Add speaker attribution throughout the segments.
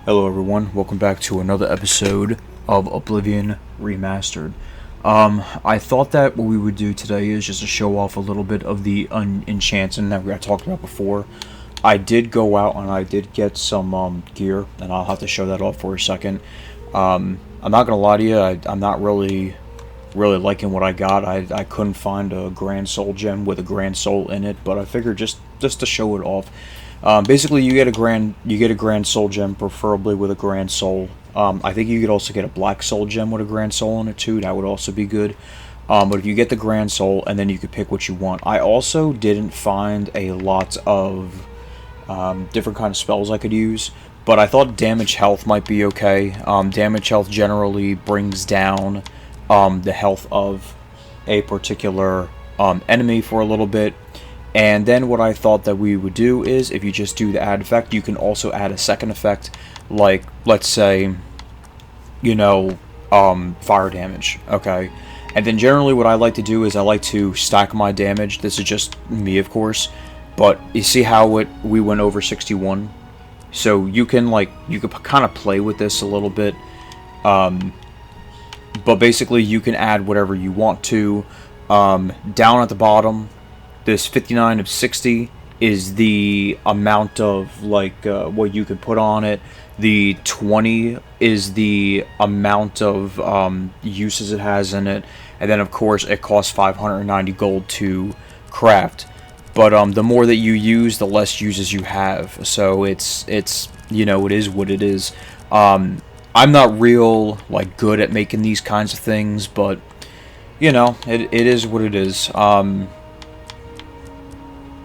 Speaker 1: Hello everyone, welcome back to another episode of Oblivion Remastered. I thought that what we would do today is just to show off a little bit of the enchanting that I talked about before. I did go out and I did get some gear, and I'll have to show that off for a second. I'm not gonna lie to you, I'm not really liking what I got. I couldn't find a Grand Soul gem with a Grand Soul in it, but I figured just to show it off. Basically, you get a Grand Soul gem, preferably with a Grand Soul. I think you could also get a Black Soul gem with a Grand Soul in it too. That would also be good. But if you get the Grand Soul, and then you could pick what you want. I also didn't find a lot of different kind of spells I could use, but I thought damage health might be okay. Damage health generally brings down the health of a particular enemy for a little bit. And then what I thought that we would do is, if you just do the add effect, you can also add a second effect, like, let's say, you know, fire damage, okay? And then generally what I like to do is I like to stack my damage. This is just me, of course, but you see how we went over 61? So you can kind of play with this a little bit, but basically you can add whatever you want to. Down at the bottom, this 59 of 60 is the amount of what you can put on it. The 20 is the amount of uses it has in it, and then of course it costs 590 gold to craft. But the more that you use, the less uses you have. So it's you know, it is what it is. I'm not real good at making these kinds of things, but you know, it is what it is.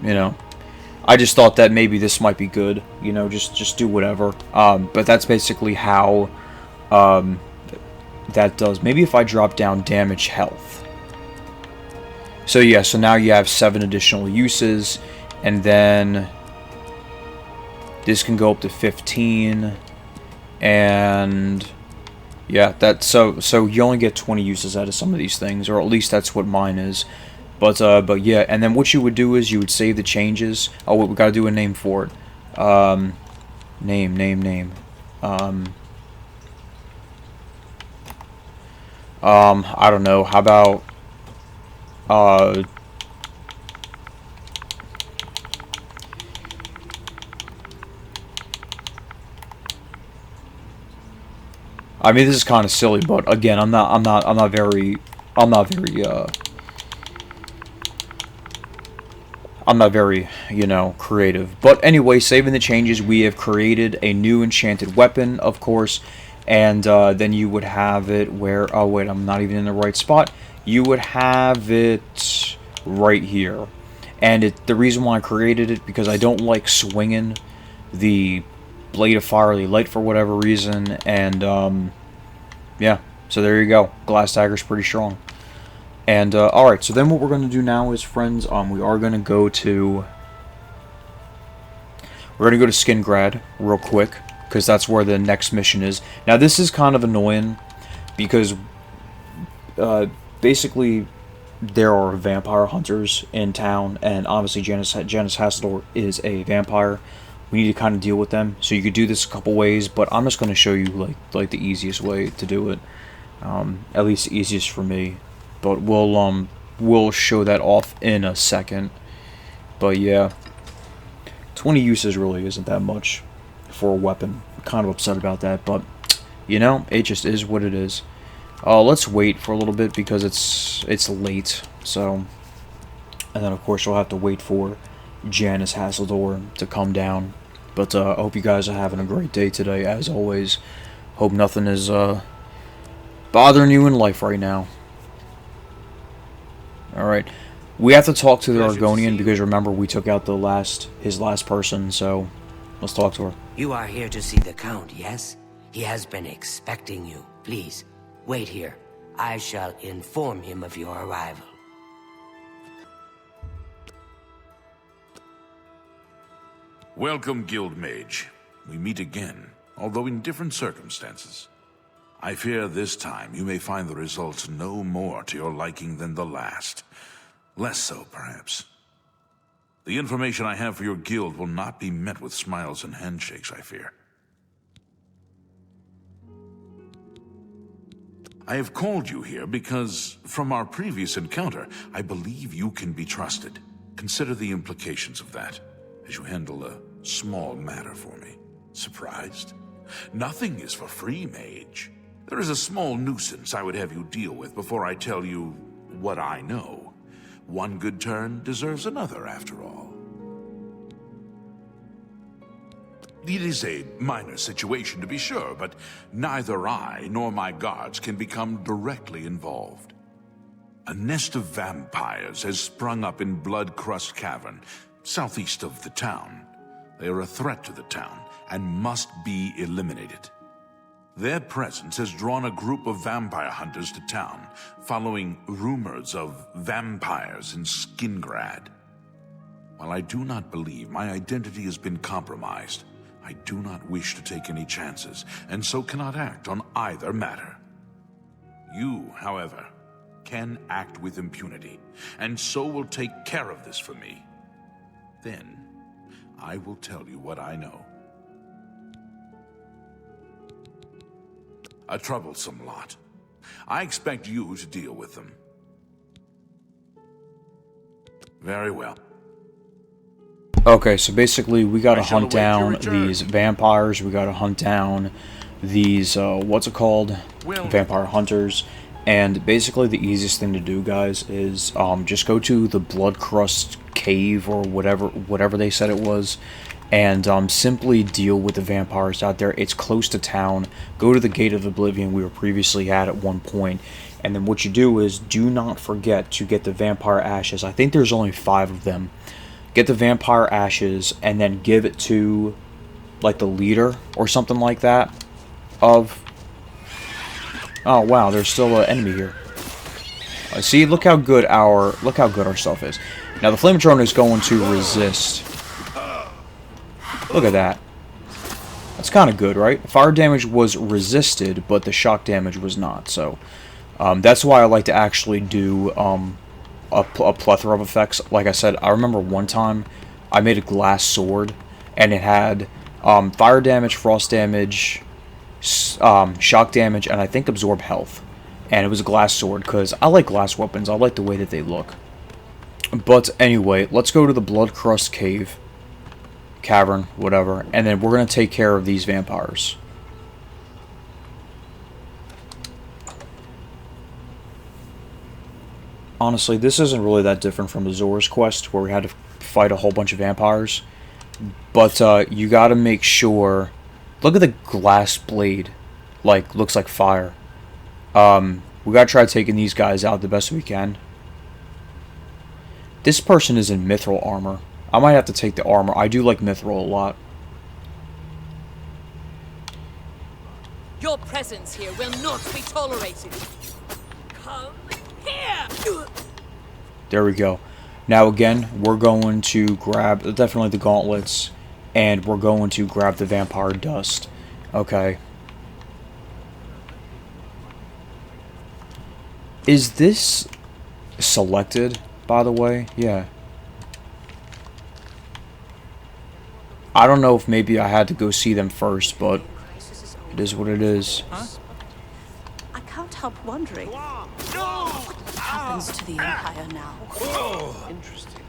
Speaker 1: You know, I just thought that maybe this might be good. You know, just do whatever. But that's basically how that does. Maybe if I drop down damage health. So yeah, so now you have 7 additional uses, and then this can go up to 15, and yeah, so you only get 20 uses out of some of these things, or at least that's what mine is. But yeah, and then what you would do is you would save the changes. Oh, we gotta do a name for it. Name. I don't know. How about I mean, this is kind of silly, but again, I'm not very you know, creative. But anyway, saving the changes, we have created a new enchanted weapon, of course, and then you would have it where, oh wait, I'm not even in the right spot. You would have it right here. And the reason why I created it, because I don't like swinging the Blade of Fiery Light for whatever reason, and yeah, so there you go. Glass Dagger's pretty strong. And alright, so then what we're going to do now is, friends, we are going to go to Skingrad real quick, because that's where the next mission is. Now this is kind of annoying, because basically there are vampire hunters in town, and obviously Janus Hassildor is a vampire. We need to kind of deal with them, so you could do this a couple ways, but I'm just going to show you like the easiest way to do it, at least the easiest for me. But we'll show that off in a second. But yeah, 20 uses really isn't that much for a weapon. I'm kind of upset about that, but you know, it just is what it is. Let's wait for a little bit because it's late. So, and then of course we'll have to wait for Janus Hassildor to come down. But I hope you guys are having a great day today, as always. Hope nothing is bothering you in life right now. Alright, we have to talk to the Argonian, because remember, we took out his last person, so let's talk to her.
Speaker 2: You are here to see the Count, yes? He has been expecting you. Please, wait here. I shall inform him of your arrival.
Speaker 3: Welcome, Guild Mage. We meet again, although in different circumstances. I fear this time you may find the results no more to your liking than the last. Less so, perhaps. The information I have for your guild will not be met with smiles and handshakes, I fear. I have called you here because, from our previous encounter, I believe you can be trusted. Consider the implications of that, as you handle a small matter for me. Surprised? Nothing is for free, mage. There is a small nuisance I would have you deal with before I tell you what I know. One good turn deserves another, after all. It is a minor situation, to be sure, but neither I nor my guards can become directly involved. A nest of vampires has sprung up in Blood-Crust Cavern, southeast of the town. They are a threat to the town and must be eliminated. Their presence has drawn a group of vampire hunters to town, following rumors of vampires in Skingrad. While I do not believe my identity has been compromised, I do not wish to take any chances, and so cannot act on either matter. You, however, can act with impunity, and so will take care of this for me. Then, I will tell you what I know. A troublesome lot. I expect you to deal with them. Very well.
Speaker 1: Okay, so basically we gotta hunt down these vampires, we gotta hunt down these, what's it called? Vampire hunters. And basically the easiest thing to do, guys, is just go to the Blood-Crust Cave, or whatever they said it was, and simply deal with the vampires out there. It's close to town. Go to the Gate of Oblivion we were previously at one point, and then what you do is, do not forget to get the vampire ashes. I think there's only 5 of them. Get the vampire ashes, and then give it to, like, the leader, or something like that, of... Oh, wow, there's still an enemy here. See, look how good our stuff is. Now, the Flametron is going to resist. Look at that. That's kind of good, right? Fire damage was resisted, but the shock damage was not, so... that's why I like to actually do, a plethora of effects. Like I said, I remember one time I made a glass sword, and it had fire damage, frost damage, shock damage, and I think absorb health. And it was a glass sword, because I like glass weapons. I like the way that they look. But anyway, let's go to the Blood-Crust Cavern, whatever, and then we're going to take care of these vampires. Honestly, this isn't really that different from Azor's quest, where we had to fight a whole bunch of vampires. But you gotta make sure... Look at the glass blade. Like, looks like fire. We gotta try taking these guys out the best we can. This person is in mithril armor. I might have to take the armor. I do like mithril a lot.
Speaker 4: Your presence here will not be tolerated. Come here!
Speaker 1: There we go. Now again, we're going to grab definitely the gauntlets, and we're going to grab the vampire dust. Okay. Is this selected, by the way? Yeah. I don't know if maybe I had to go see them first, but it is what it is.
Speaker 4: Huh?
Speaker 5: I can't help wondering what happens to the Empire now.
Speaker 4: Interesting.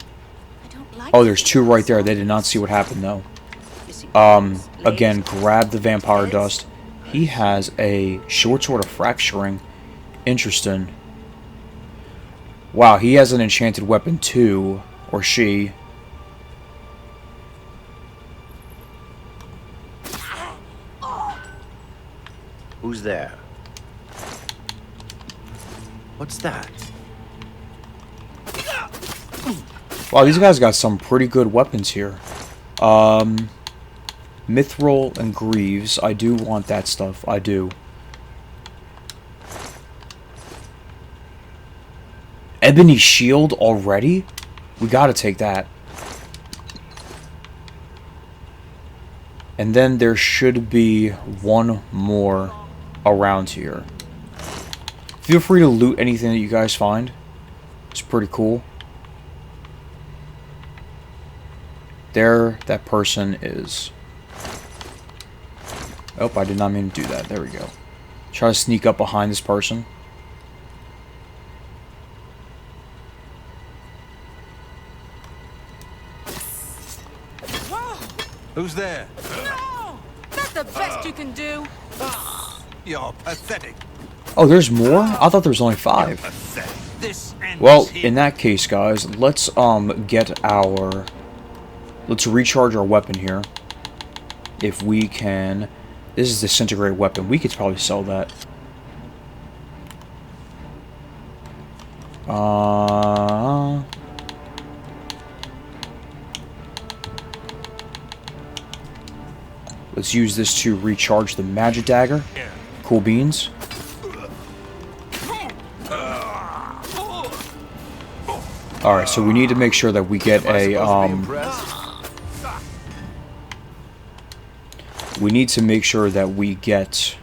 Speaker 5: I don't like.
Speaker 1: Oh, there's 2 right there. They did not see what happened, though. Again, grab the vampire dust. He has a short sword of fracturing. Interesting. Wow, he has an enchanted weapon too, or she.
Speaker 6: Who's there? What's that?
Speaker 1: Wow, these guys got some pretty good weapons here. Mithril and Greaves. I do want that stuff. I do. Ebony Shield already? We gotta take that. And then there should be one more around here. Feel free to loot anything that you guys find. It's pretty cool. There, that person is. Oh, I did not mean to do that. There we go. Try to sneak up behind this person.
Speaker 7: Who's there?
Speaker 4: No! That's the best you can do.
Speaker 7: You're pathetic.
Speaker 1: Oh, there's more? I thought there was only 5.
Speaker 7: Pathetic. This ends
Speaker 1: Well,
Speaker 7: here.
Speaker 1: in that case, guys, let's get our... Let's recharge our weapon here. If we can... This is disintegrate weapon. We could probably sell that. Let's use this to recharge the magic dagger. Cool beans. Alright, so we need to make sure that we get a, we need to make sure that we get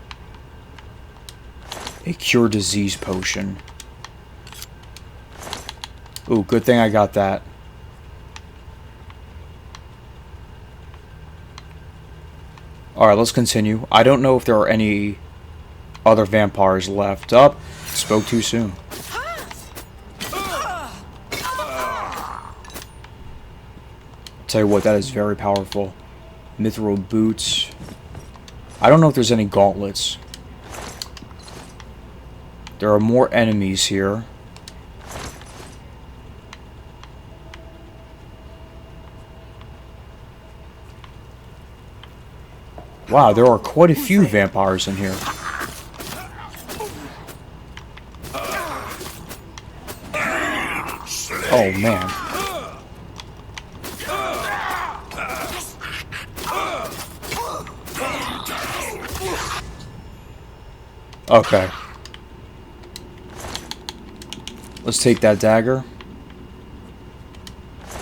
Speaker 1: a cure disease potion. Ooh, good thing I got that. Alright, let's continue. I don't know if there are any other vampires left. Up. Spoke too soon. Tell you what, that is very powerful. Mithril boots. I don't know if there's any gauntlets. There are more enemies here. Wow, there are quite a few vampires in here. Oh, man. Okay. Let's take that dagger.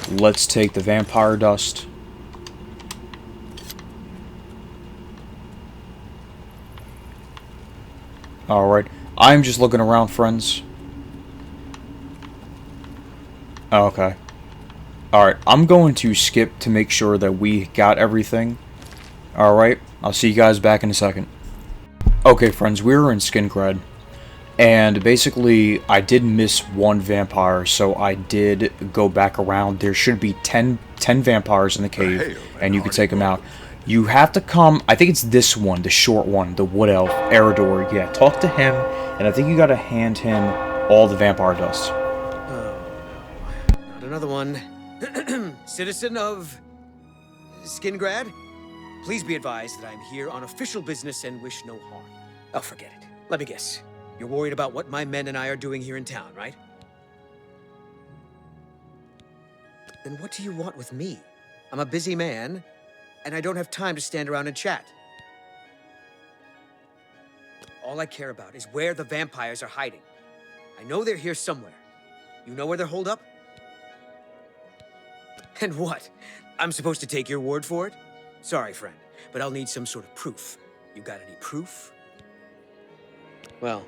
Speaker 1: Let's take the vampire dust. Alright. I'm just looking around, friends. Okay. Alright. I'm going to skip to make sure that we got everything. Alright. I'll see you guys back in a second. Okay, friends. We're in Skingrad. And basically, I did miss one vampire, so I did go back around. There should be 10 vampires in the cave, and you can take them out. You have to come, I think it's this one, the short one, the wood elf, Eridor. Yeah, talk to him, and I think you gotta hand him all the vampire dust.
Speaker 6: Oh, not another one. Citizen of Skingrad, please be advised that I'm here on official business and wish no harm. Oh, forget it. Let me guess. You're worried about what my men and I are doing here in town, right? Then what do you want with me? I'm a busy man, and I don't have time to stand around and chat. All I care about is where the vampires are hiding. I know they're here somewhere. You know where they're holed up? And what? I'm supposed to take your word for it? Sorry, friend, but I'll need some sort of proof. You got any proof? Well,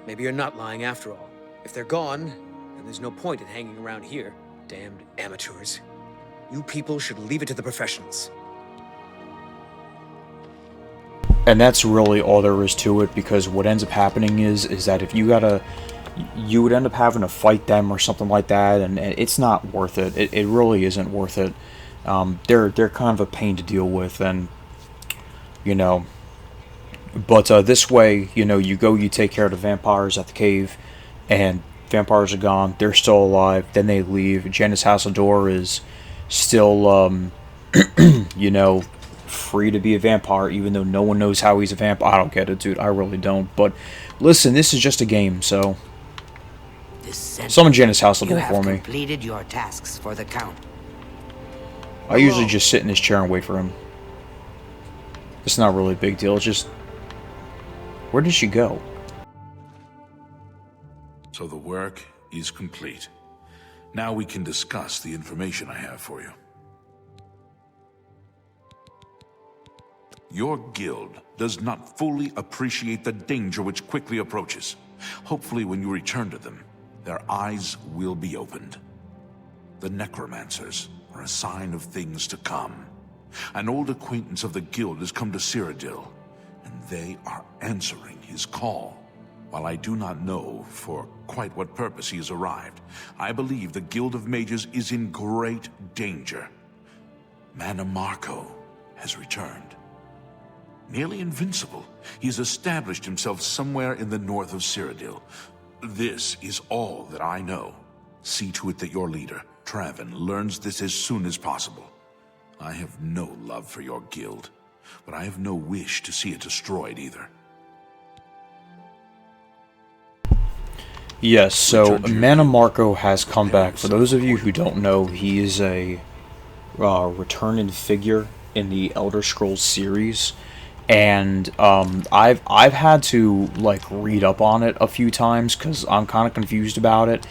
Speaker 6: maybe you're not lying after all. If they're gone, then there's no point in hanging around here. Damned amateurs. You people should leave it to the professionals.
Speaker 1: And that's really all there is to it, because what ends up happening is that if you would end up having to fight them or something like that, and it's not worth it. It really isn't worth it. They're kind of a pain to deal with, and you know. But this way, you know, you take care of the vampires at the cave, and vampires are gone. They're still alive. Then they leave. Janus Hassildor is still, you know, free to be a vampire, even though no one knows how he's a vampire. I don't get it, dude. I really don't. But listen, this is just a game, so summon Janus Hassildor for me.
Speaker 2: Completed your tasks for the Count.
Speaker 1: I usually just sit in his chair and wait for him. It's not really a big deal. It's just... Where did she go?
Speaker 3: So the work is complete. Now we can discuss the information I have for you. Your guild does not fully appreciate the danger which quickly approaches. Hopefully when you return to them, their eyes will be opened. The necromancers are a sign of things to come. An old acquaintance of the guild has come to Cyrodiil, and they are answering his call. While I do not know for quite what purpose he has arrived, I believe the Guild of Mages is in great danger. Mannimarco has returned. Nearly invincible, he has established himself somewhere in the north of Cyrodiil. This is all that I know. See to it that your leader, Traven, learns this as soon as possible. I have no love for your guild, but I have no wish to see it destroyed either.
Speaker 1: Yes, so Mannimarco has come back. For those of you who don't know, he is a returning figure in the Elder Scrolls series, and I've had to like read up on it a few times because I'm kind of confused about it.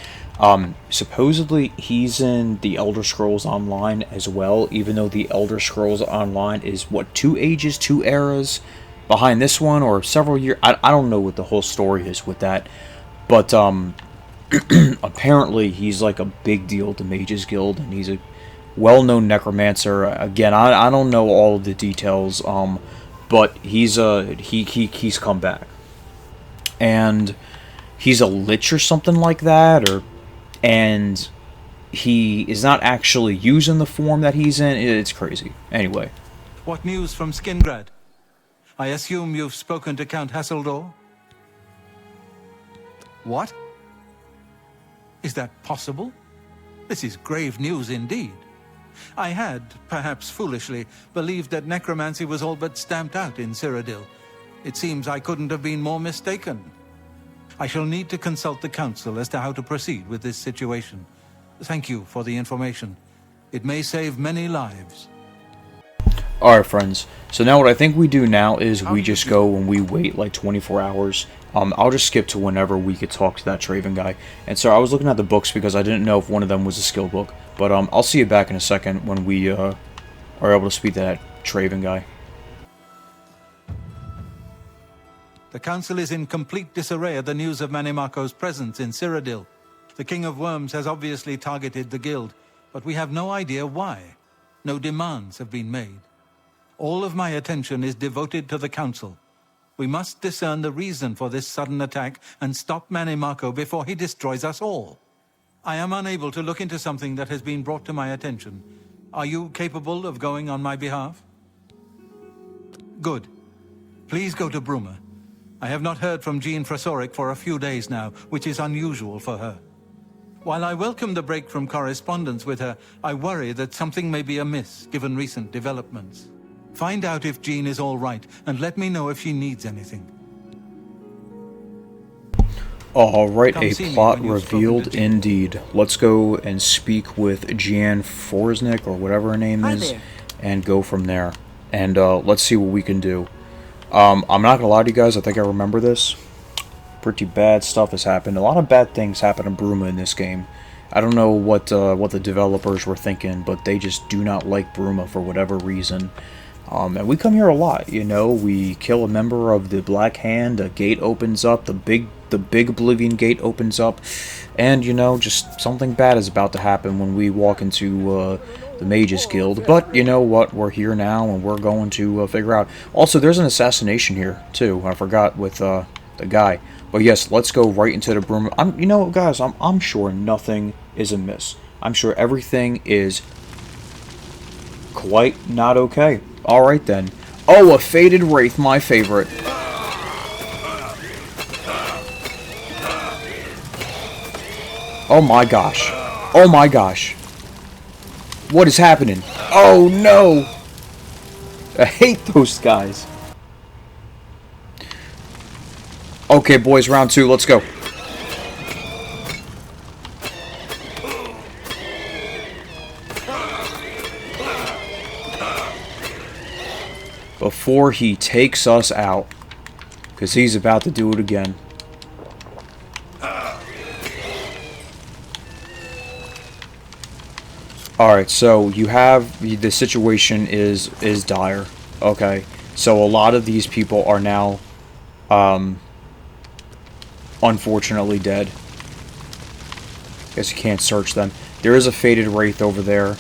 Speaker 1: Supposedly he's in the Elder Scrolls Online as well, even though the Elder Scrolls Online is what, 2 ages, 2 eras behind this one, or several years. I don't know what the whole story is with that. But, apparently he's like a big deal to Mages Guild, and he's a well-known necromancer. Again, I don't know all of the details, but he's come back. And he's a lich or something like that, and he is not actually using the form that he's in. It's crazy. Anyway.
Speaker 7: What news from Skingrad? I assume you've spoken to Count Hassildor? What? Is that possible? This is grave news indeed. I had, perhaps foolishly, believed that necromancy was all but stamped out in Cyrodiil. It seems I couldn't have been more mistaken. I shall need to consult the council as to how to proceed with this situation. Thank you for the information. It may save many lives.
Speaker 1: Alright, friends. So now what I think we do now is we just go and we wait like 24 hours. I'll just skip to whenever we could talk to that Traven guy. And so I was looking at the books because I didn't know if one of them was a skill book. But I'll see you back in a second when we are able to speak to that Traven guy.
Speaker 7: The council is in complete disarray at the news of Mannimarco's presence in Cyrodiil. The King of Worms has obviously targeted the guild, but we have no idea why. No demands have been made. All of my attention is devoted to the council. We must discern the reason for this sudden attack and stop Mannimarco before he destroys us all. I am unable to look into something that has been brought to my attention. Are you capable of going on my behalf? Good. Please go to Bruma. I have not heard from Jean Frasoric for a few days now, which is unusual for her. While I welcome the break from correspondence with her, I worry that something may be amiss, given recent developments. Find out if Jean is all right, and let me know if she needs anything.
Speaker 1: Alright, a plot revealed indeed. Let's go and speak with Jan Forsnick, or whatever her name is, and go from there. And let's see what we can do. I'm not gonna lie to you guys, I think I remember this. Pretty bad stuff has happened. A lot of bad things happen in Bruma in this game. I don't know what the developers were thinking, but they just do not like Bruma for whatever reason. And we come here a lot, you know. We kill a member of the Black Hand, a gate opens up, the big Oblivion gate opens up, and, you know, just something bad is about to happen when we walk into the Mages Guild. But, you know what, we're here now, and we're going to figure out. Also, there's an assassination here, too. I forgot with the guy. But yes, let's go right into the Bruma. You know, guys, I'm sure nothing is amiss. I'm sure everything is quite not okay. Alright then. Oh, a Faded Wraith, my favorite. Oh my gosh. Oh my gosh. What is happening? Oh no! I hate those guys. Okay, boys, round 2, let's go. Before he takes us out, because he's about to do it again. Alright, so you have, the situation is dire. Okay, so a lot of these people are now, unfortunately dead. Guess you can't search them. There is a Faded Wraith over there.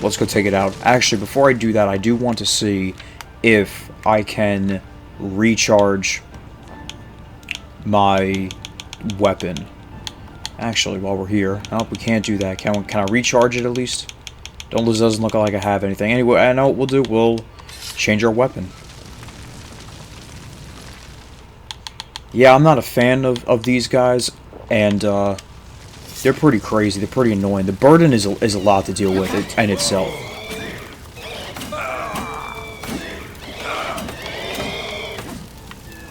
Speaker 1: Let's go take it out. Actually, before I do that, I do want to see if I can recharge my weapon. Actually, while we're here, oh, we can't do that. Can I recharge it at least? Doesn't look like I have anything. Anyway, I know what we'll do. We'll change our weapon. Yeah, I'm not a fan of these guys, and they're pretty crazy. They're pretty annoying. The burden is a lot to deal with in itself.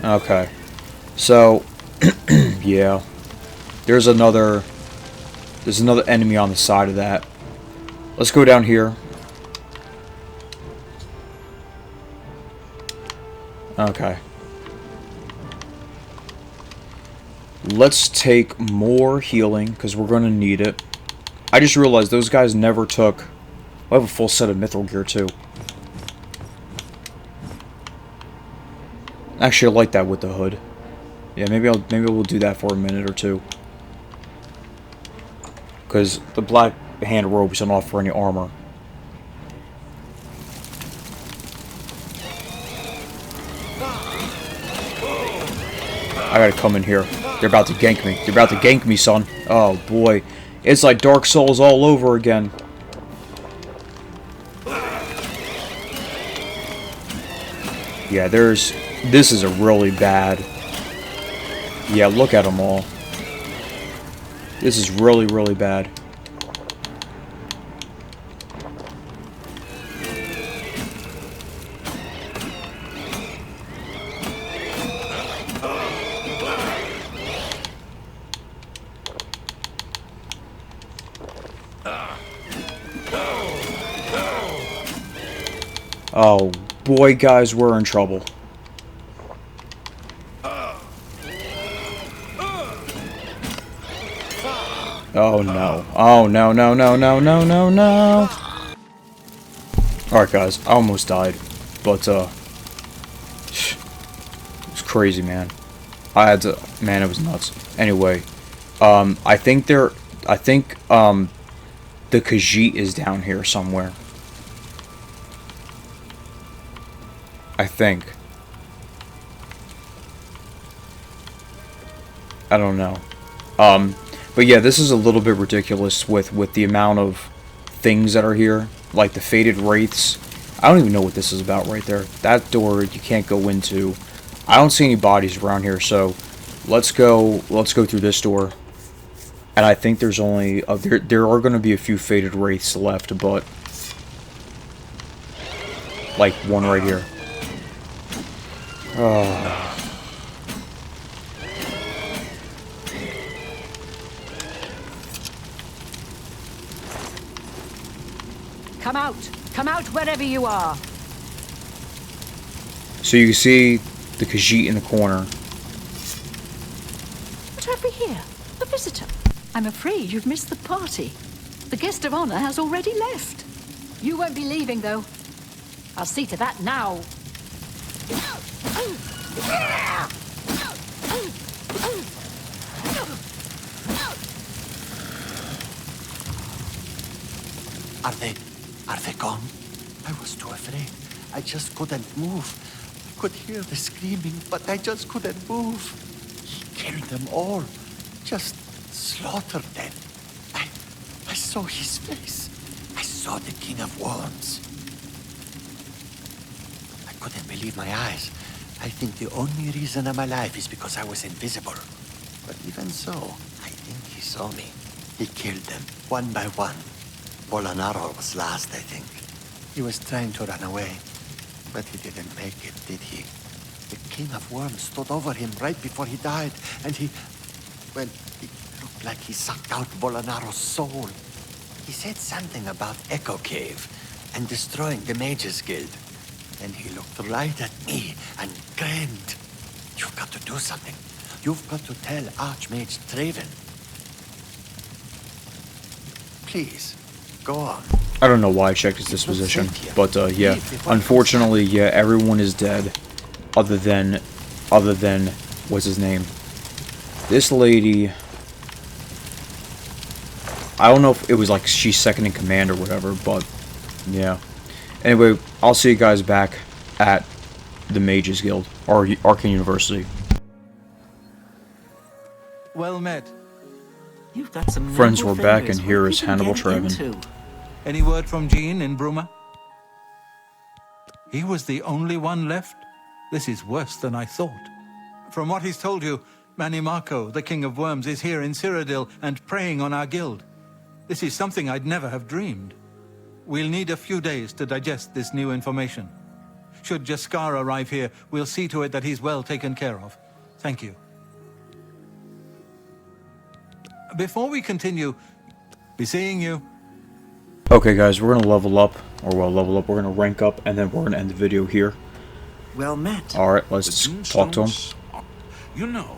Speaker 1: Okay, so yeah, there's another enemy on the side of that. Let's go down here. Okay. Let's take more healing, because we're going to need it. I just realized those guys never took... I have a full set of mithril gear, too. Actually, I like that with the hood. Yeah, maybe we'll do that for a minute or two. Because the black hand robes don't offer any armor. I gotta come in here. They're about to gank me. They're about to gank me, son. Oh, boy. It's like Dark Souls all over again. Yeah, this is a really bad... Yeah, look at them all. This is really, really bad. Oh, boy, guys, we're in trouble. Oh, no. Oh, no, no, no, no, no, no, no. Alright, guys, I almost died. But, it's crazy, man. I had to... Man, it was nuts. Anyway, I think the Khajiit is down here somewhere. I think. I don't know. But yeah, this is a little bit ridiculous with the amount of things that are here. Like the Faded Wraiths. I don't even know what this is about right there. That door you can't go into. I don't see any bodies around here, so let's go through this door. And I think there's only... there are going to be a few Faded Wraiths left, but... Like one right here. Oh.
Speaker 4: Come out wherever you are.
Speaker 1: So you can see the Khajiit in the corner.
Speaker 5: What have we here? A visitor. I'm afraid you've missed the party. The guest of honor has already left.
Speaker 4: You won't be leaving, though. I'll see to that now.
Speaker 8: Are they gone? I was too afraid. I just couldn't move. I could hear the screaming, but I just couldn't move. He killed them all. Just slaughtered them. I saw his face. I saw the King of Worms. I couldn't believe my eyes. I think the only reason I'm alive is because I was invisible. But even so, I think he saw me. He killed them, one by one. Bolonaro was last, I think. He was trying to run away, but he didn't make it, did he? The King of Worms stood over him right before he died, and he looked like he sucked out Bolonaro's soul. He said something about Echo Cave and destroying the Mages Guild. And he looked right at me and grinned. You've got to do something. You've got to tell Arch-Mage Traven. Please. Go on.
Speaker 1: I don't know why I checked his disposition, but yeah, unfortunately, yeah, everyone is dead, other than, what's his name? This lady, I don't know if it was like she's second in command or whatever, but yeah. Anyway, I'll see you guys back at the Mages Guild, or Arcane University.
Speaker 7: Well met.
Speaker 9: You've got some
Speaker 1: Friends,
Speaker 9: nimble
Speaker 1: we're back,
Speaker 9: fingers.
Speaker 1: and here
Speaker 9: What
Speaker 1: is
Speaker 9: have you been
Speaker 1: Hannibal
Speaker 9: getting
Speaker 1: Trevin.
Speaker 9: into?
Speaker 7: Any word from Jean in Bruma? He was the only one left? This is worse than I thought. From what he's told you, Mannimarco, the King of Worms, is here in Cyrodiil and preying on our guild. This is something I'd never have dreamed. We'll need a few days to digest this new information. Should Jaskar arrive here, we'll see to it that he's well taken care of. Thank you. Before we continue, be seeing you.
Speaker 1: Okay, guys, we're gonna level up, or well, level up. We're gonna rank up, and then we're gonna end the video here.
Speaker 9: Well met.
Speaker 1: All right, let's talk to him.
Speaker 3: Tombstones? You know,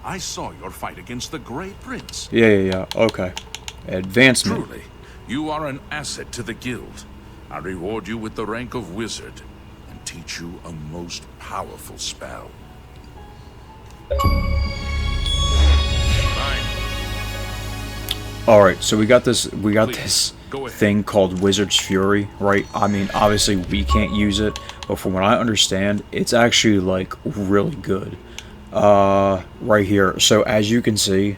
Speaker 3: I saw your fight against the Grey Prince.
Speaker 1: Yeah. Okay. Advancement.
Speaker 3: Truly, you are an asset to the guild. I reward you with the rank of wizard and teach you a most powerful spell. Fine.
Speaker 1: All right, so we got this.
Speaker 3: Please,
Speaker 1: This
Speaker 3: go ahead.
Speaker 1: thing called Wizard's Fury, right? I mean, obviously we can't use it, but from what I understand, it's actually like really good. Right here. So as you can see,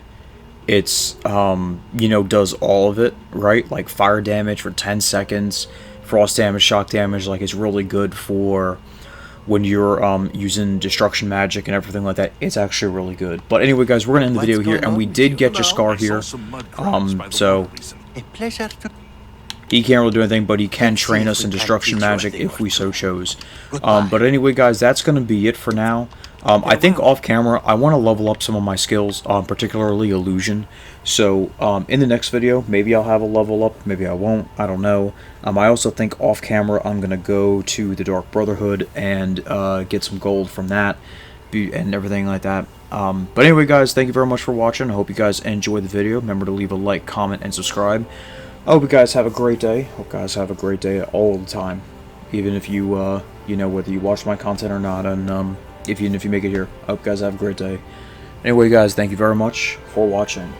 Speaker 1: it's you know, does all of it, right? Like fire damage for 10 seconds, frost damage, shock damage. Like, it's really good for when you're using destruction magic and everything like that. It's actually really good. But anyway, guys, we're gonna end the video here, and we did get Jaskar here. So
Speaker 8: A pleasure to...
Speaker 1: he can't really do anything, but he can train us in destruction magic if we so chose. But anyway, guys, that's going to be it for now. I think off camera, I want to level up some of my skills, particularly illusion. So in the next video, maybe I'll have a level up, maybe I won't, I don't know. I also think off camera, I'm going to go to the Dark Brotherhood and get some gold from that and everything like that. But anyway, guys, thank you very much for watching. I hope you guys enjoyed the video. Remember to leave a like, comment, and subscribe. I hope you guys have a great day. Hope you guys have a great day all the time, even if you you know, whether you watch my content or not, and even if you make it here. I hope you guys have a great day. Anyway, guys, thank you very much for watching.